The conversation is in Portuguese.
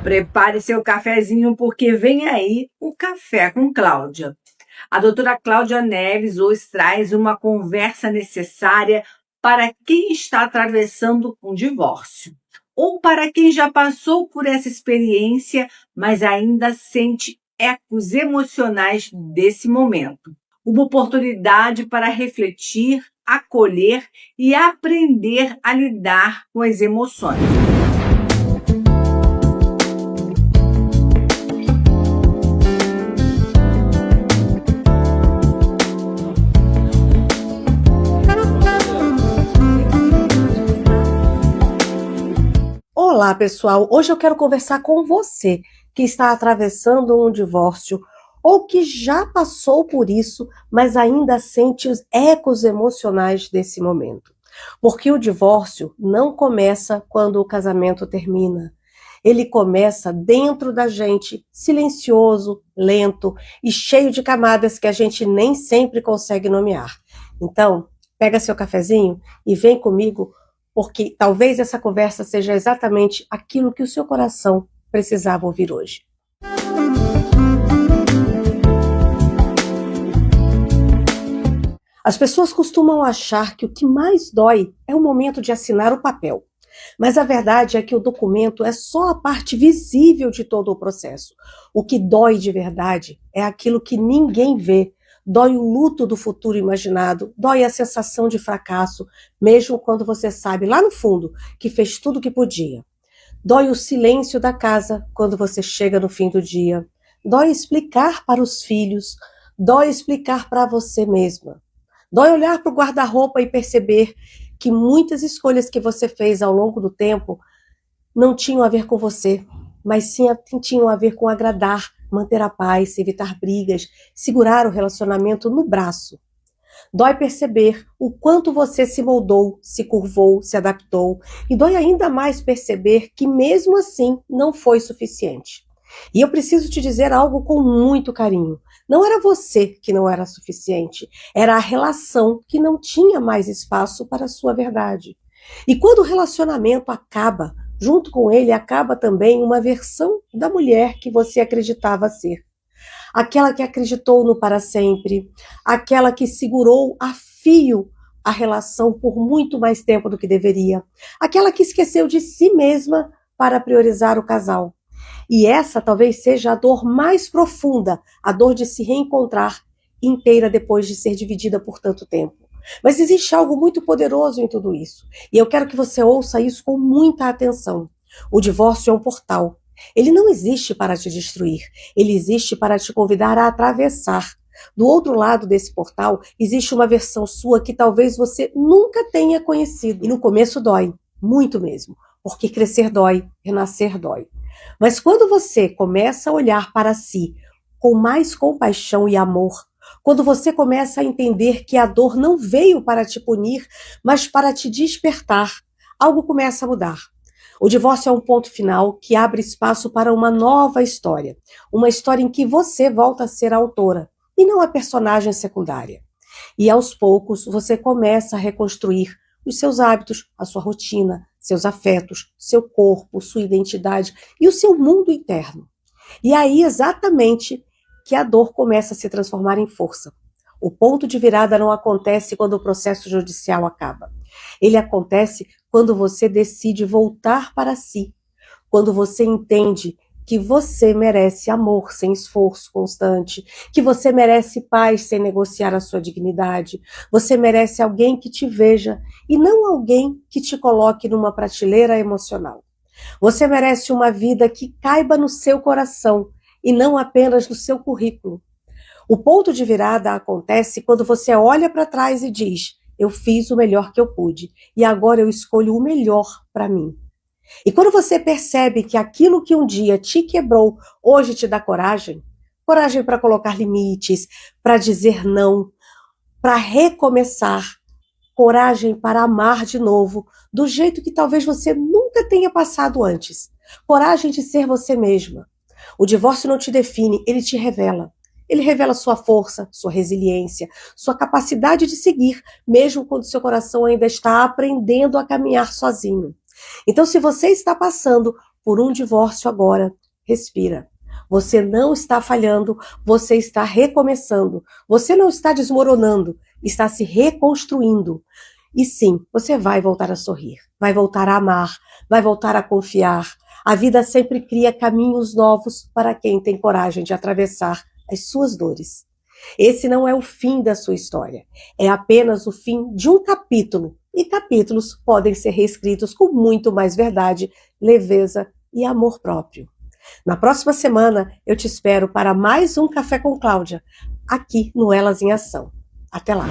Prepare seu cafezinho porque vem aí o Café com Cláudia. A doutora Cláudia Neves hoje traz uma conversa necessária para quem está atravessando um divórcio ou para quem já passou por essa experiência, mas ainda sente ecos emocionais desse momento. Uma oportunidade para refletir, acolher e aprender a lidar com as emoções. Olá, pessoal! Hoje eu quero conversar com você que está atravessando um divórcio ou que já passou por isso, mas ainda sente os ecos emocionais desse momento. Porque o divórcio não começa quando o casamento termina. Ele começa dentro da gente, silencioso, lento e cheio de camadas que a gente nem sempre consegue nomear. Então, pega seu cafezinho e vem comigo, porque talvez essa conversa seja exatamente aquilo que o seu coração precisava ouvir hoje. As pessoas costumam achar que o que mais dói é o momento de assinar o papel. Mas a verdade é que o documento é só a parte visível de todo o processo. O que dói de verdade é aquilo que ninguém vê. Dói o luto do futuro imaginado, dói a sensação de fracasso, mesmo quando você sabe lá no fundo que fez tudo o que podia. Dói o silêncio da casa quando você chega no fim do dia. Dói explicar para os filhos, dói explicar para você mesma. Dói olhar para o guarda-roupa e perceber que muitas escolhas que você fez ao longo do tempo não tinham a ver com você, mas sim tinham a ver com agradar, manter a paz, evitar brigas, segurar o relacionamento no braço. Dói perceber o quanto você se moldou, se curvou, se adaptou, e dói ainda mais perceber que mesmo assim não foi suficiente. E eu preciso te dizer algo com muito carinho. Não era você que não era suficiente, era a relação que não tinha mais espaço para a sua verdade. E quando o relacionamento acaba, junto com ele acaba também uma versão da mulher que você acreditava ser. Aquela que acreditou no para sempre, aquela que segurou a fio a relação por muito mais tempo do que deveria, aquela que esqueceu de si mesma para priorizar o casal. E essa talvez seja a dor mais profunda, a dor de se reencontrar inteira depois de ser dividida por tanto tempo. Mas existe algo muito poderoso em tudo isso. E eu quero que você ouça isso com muita atenção. O divórcio é um portal. Ele não existe para te destruir. Ele existe para te convidar a atravessar. Do outro lado desse portal, existe uma versão sua que talvez você nunca tenha conhecido. E no começo dói, muito mesmo. Porque crescer dói, renascer dói. Mas quando você começa a olhar para si com mais compaixão e amor, quando você começa a entender que a dor não veio para te punir, mas para te despertar, algo começa a mudar. O divórcio é um ponto final que abre espaço para uma nova história. Uma história em que você volta a ser a autora e não a personagem secundária. E aos poucos você começa a reconstruir os seus hábitos, a sua rotina, seus afetos, seu corpo, sua identidade e o seu mundo interno. E aí exatamente que a dor começa a se transformar em força. O ponto de virada não acontece quando o processo judicial acaba. Ele acontece quando você decide voltar para si, quando você entende que você merece amor sem esforço constante, que você merece paz sem negociar a sua dignidade, você merece alguém que te veja e não alguém que te coloque numa prateleira emocional. Você merece uma vida que caiba no seu coração e não apenas no seu currículo. O ponto de virada acontece quando você olha para trás e diz: eu fiz o melhor que eu pude e agora eu escolho o melhor para mim. E quando você percebe que aquilo que um dia te quebrou, hoje te dá coragem, coragem para colocar limites, para dizer não, para recomeçar, coragem para amar de novo, do jeito que talvez você nunca tenha passado antes, coragem de ser você mesma. O divórcio não te define, ele te revela. Ele revela sua força, sua resiliência, sua capacidade de seguir, mesmo quando seu coração ainda está aprendendo a caminhar sozinho. Então, se você está passando por um divórcio agora. Respira. Você não está falhando, você está recomeçando. Você não está desmoronando, está se reconstruindo. E sim, você vai voltar a sorrir, vai voltar a amar, vai voltar a confiar. A vida sempre cria caminhos novos para quem tem coragem de atravessar as suas dores. Esse não é o fim da sua história, é apenas o fim de um capítulo. E capítulos podem ser reescritos com muito mais verdade, leveza e amor próprio. Na próxima semana, eu te espero para mais um Café com Cláudia, aqui no Elas em Ação. Até lá!